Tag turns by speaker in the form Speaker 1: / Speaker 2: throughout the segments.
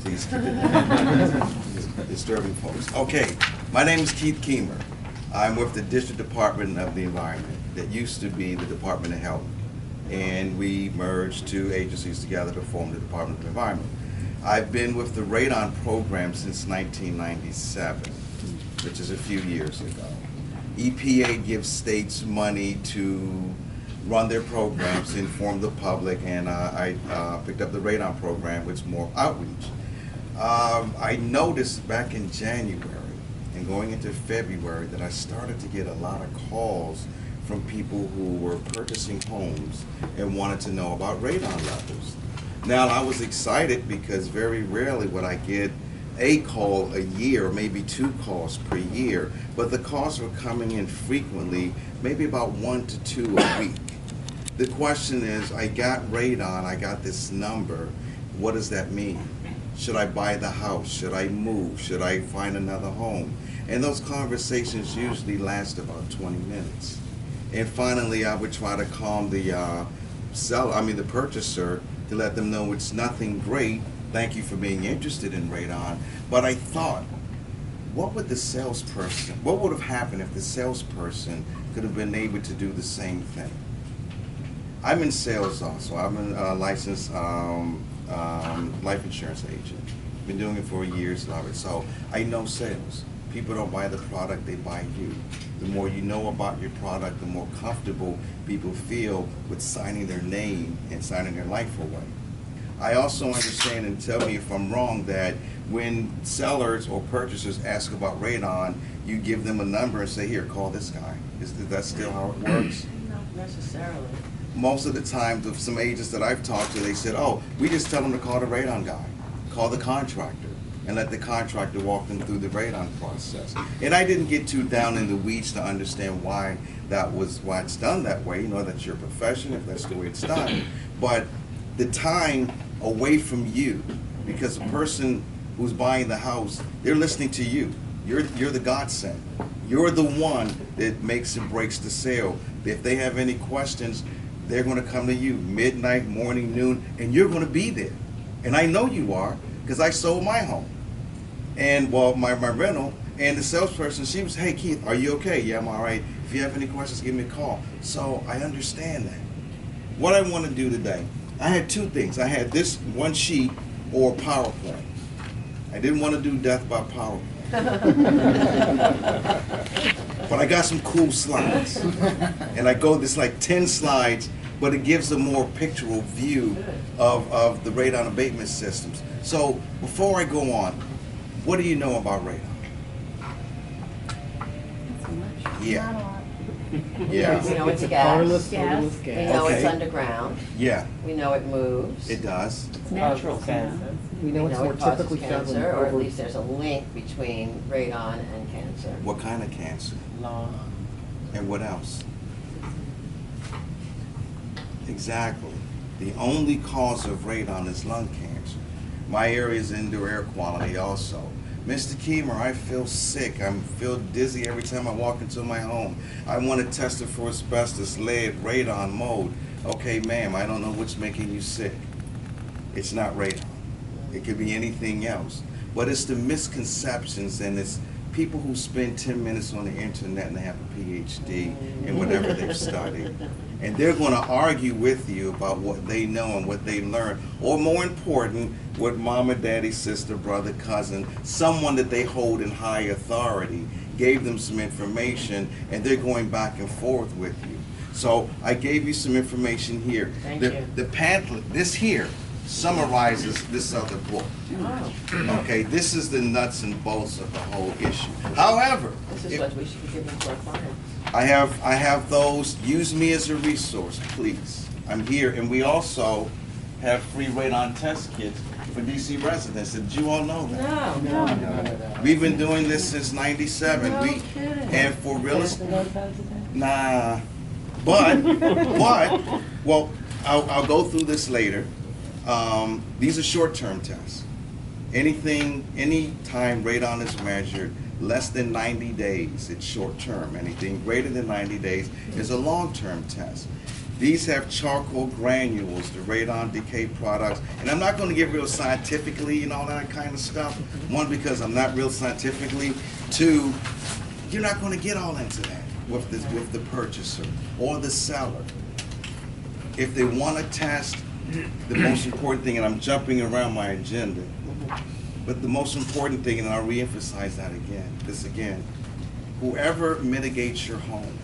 Speaker 1: Please keep it down. Disturbing folks. Okay, my name is Keith Keemer. I'm with the District Department of the Environment that used to be the Department of Health. And we merged two agencies together to form the Department of Environment. I've been with the Radon program since 1997, which is a few years ago. EPA gives states money to run their programs to inform the public, and I picked up the Radon program, which is more outreach. I noticed back in January and going into February that I started to get a lot of calls from people who were purchasing homes and wanted to know about radon levels. Now, I was excited because very rarely would I get a call a year, maybe 2 calls per year, but the calls were coming in frequently, maybe about 1 to 2 a week. The question is, I got radon, I got this number, what does that mean? Should I buy the house? Should I move? Should I find another home? And those conversations usually last about 20 minutes. And finally, I would try to calm the the purchaser, to let them know it's nothing great. Thank you for being interested in radon. But I thought, what would have happened if the salesperson could have been able to do the same thing? I'm in sales also. I'm a licensed life insurance agent. Been doing it for years, love it. So I know sales. People don't buy the product, they buy you. The more you know about your product, the more comfortable people feel with signing their name and signing their life away. I also understand, and tell me if I'm wrong, that when sellers or purchasers ask about radon, you give them a number and say, here, call this guy. Is that still how it works?
Speaker 2: Not necessarily.
Speaker 1: Most of the time, with some agents that I've talked to, they said, oh, we just tell them to call the radon guy, call the contractor, and let the contractor walk them through the radon process. And I didn't get too down in the weeds to understand why it's done that way. You know, that's your profession, if that's the way it's done. But the time away from you, because the person who's buying the house, they're listening to you. You're the godsend. You're the one that makes and breaks the sale. If they have any questions, they're going to come to you midnight, morning, noon, and you're going to be there. And I know you are, because I sold my home. And well, my rental, and the salesperson, she was, hey Keith, are you okay? Yeah, I'm all right. If you have any questions, give me a call. So I understand that. What I want to do today, I had 2 things. I had this one sheet or PowerPoint. I didn't want to do death by PowerPoint. But I got some cool slides. And I go this like 10 slides, but it gives a more pictorial view of the radon abatement systems. So before I go on, what do you know about radon? Yeah. Yeah.
Speaker 2: We know it's a gas.
Speaker 3: Colorless
Speaker 2: We
Speaker 3: gas.
Speaker 2: know
Speaker 1: Okay.
Speaker 2: it's underground.
Speaker 1: Yeah,
Speaker 2: We know it moves.
Speaker 1: it does.
Speaker 3: It's natural gas. We know it's more
Speaker 2: it causes
Speaker 3: typically found in
Speaker 2: cancer, or at
Speaker 3: over
Speaker 2: least there's a link between radon and cancer.
Speaker 1: What kind of cancer?
Speaker 3: lung.
Speaker 1: And what else? Exactly. The only cause of radon is lung cancer. My area is indoor air quality also. Mr. Keemer, I feel sick. I feel dizzy every time I walk into my home. I want to test it for asbestos, lead, radon, mold. Okay, ma'am, I don't know what's making you sick. It's not radon. It could be anything else. But it's the misconceptions, and it's people who spend 10 minutes on the internet and they have a PhD in whatever they've studied. And they're going to argue with you about what they know and what they learned, or more important, what mama, daddy, sister, brother, cousin, someone that they hold in high authority gave them some information, and they're going back and forth with you. So I gave you some information here.
Speaker 2: Thank you.
Speaker 1: The pamphlet, this here, summarizes this other book.
Speaker 2: Oh,
Speaker 1: Okay, this is the nuts and bolts of the whole issue. However,
Speaker 2: this is what we should be giving to our clients.
Speaker 1: I have those. Use me as a resource, please. I'm here, and we also have free radon test kits for DC residents. Did you all know that?
Speaker 2: No.
Speaker 1: We've been doing this since '97.
Speaker 2: No kidding.
Speaker 1: And for real estate, nah. But well, I'll go through this later. These are short-term tests. Any time radon is measured less than 90 days, it's short-term. Anything greater than 90 days is a long-term test. These have charcoal granules, the radon decay products, and I'm not going to get real scientifically and all that kind of stuff. One, because I'm not real scientifically. Two, you're not going to get all into that with the purchaser or the seller. If they want to test, the most important thing, and I'm jumping around my agenda, but the most important thing, and I'll reemphasize that again, whoever mitigates your home,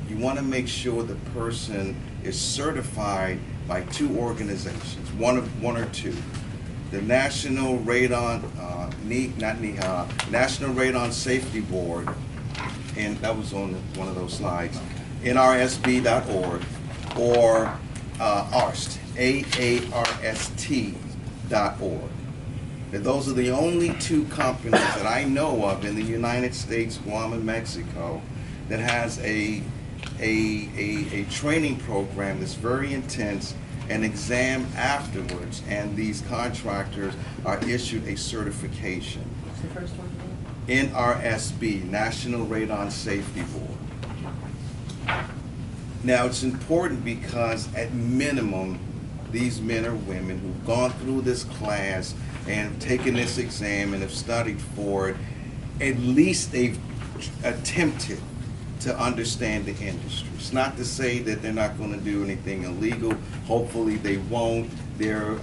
Speaker 1: you want to make sure the person is certified by two organizations, one or two. The National Radon, National Radon Safety Board, and that was on one of those slides, nrsb.org, or ARST, AARST.org. And those are the only two companies that I know of in the United States, Guam, and Mexico that has a training program that's very intense, an exam afterwards, and these contractors are issued a certification.
Speaker 2: What's the first one?
Speaker 1: NRSB, National Radon Safety Board. Now, it's important because at minimum, these men or women who've gone through this class and taken this exam and have studied for it, at least they've attempted to understand the industry. It's not to say that they're not going to do anything illegal. Hopefully they won't. Their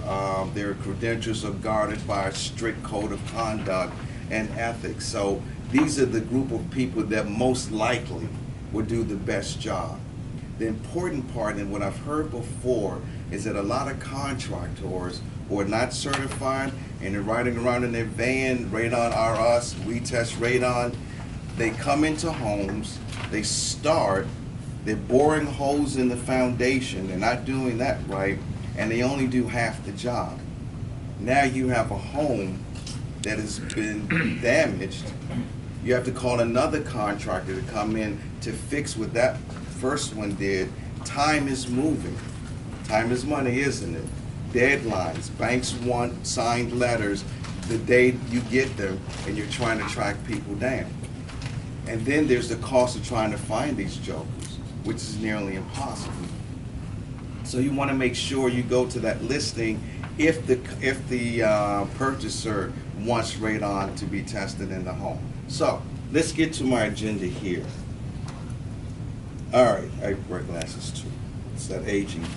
Speaker 1: credentials are guarded by a strict code of conduct and ethics. So these are the group of people that most likely will do the best job. The important part, and what I've heard before, is that a lot of contractors who are not certified and they're riding around in their van, Radon are us, we test radon. They come into homes, they start, they're boring holes in the foundation, they're not doing that right, and they only do half the job. Now you have a home that has been damaged. You have to call another contractor to come in to fix what that first one did. Time is moving. Time is money, isn't it? Deadlines. Banks want signed letters the day you get them, and you're trying to track people down. And then there's the cost of trying to find these jokers, which is nearly impossible. So you want to make sure you go to that listing if the purchaser wants radon to be tested in the home. So let's get to my agenda here. All right, I wear glasses too. It's that aging thing.